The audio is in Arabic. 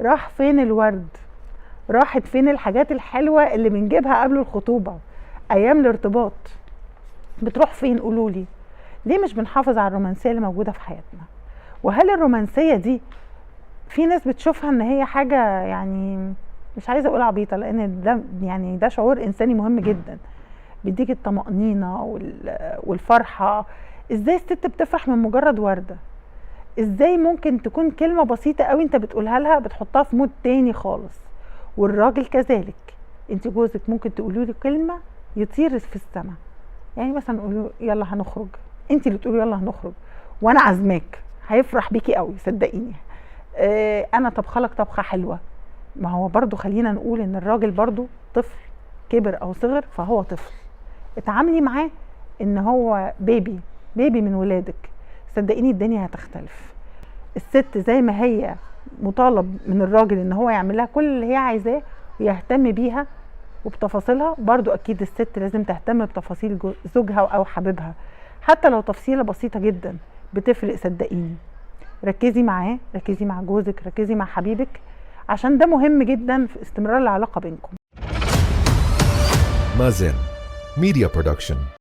راح فين الورد؟ راحت فين الحاجات الحلوة اللي بنجيبها قبل الخطوبة ايام الارتباط؟ بتروح فين؟ قولولي. ليه مش بنحافظ على الرومانسية اللي موجودة في حياتنا؟ وهل الرومانسية دي في ناس بتشوفها ان هي حاجة يعني مش عايزة اقول عبيطة، لان ده يعني ده شعور انساني مهم جدا، بيديك الطمأنينة والفرحة. ازاي الست بتفرح من مجرد وردة؟ ازاي ممكن تكون كلمة بسيطة قوي انت بتقولها لها بتحطها في مود تاني خالص؟ والراجل كذلك، انت جوزك ممكن تقولي له كلمة يطير في السماء. يعني مثلا قولوا يلا هنخرج، انت اللي تقولي يلا هنخرج وانا عازماك، هيفرح بيكي قوي صدقيني. انا طبخلك طبخة حلوة. ما هو برضو خلينا نقول ان الراجل برضو طفل، كبر او صغر فهو طفل، اتعاملي معاه ان هو بيبي من ولادك. صدقيني الدنيا هتختلف. الست زي ما هي مطالب من الراجل ان هو يعمل لها كل اللي هي عايزاه ويهتم بيها وبتفاصيلها، برضو اكيد الست لازم تهتم بتفاصيل زوجها او حبيبها، حتى لو تفصيلة بسيطة جدا بتفرق صدقيني. ركزي معاه، ركزي مع جوزك، ركزي مع حبيبك، عشان ده مهم جدا في استمرار العلاقة بينكم. مازن ميديا برودكشن.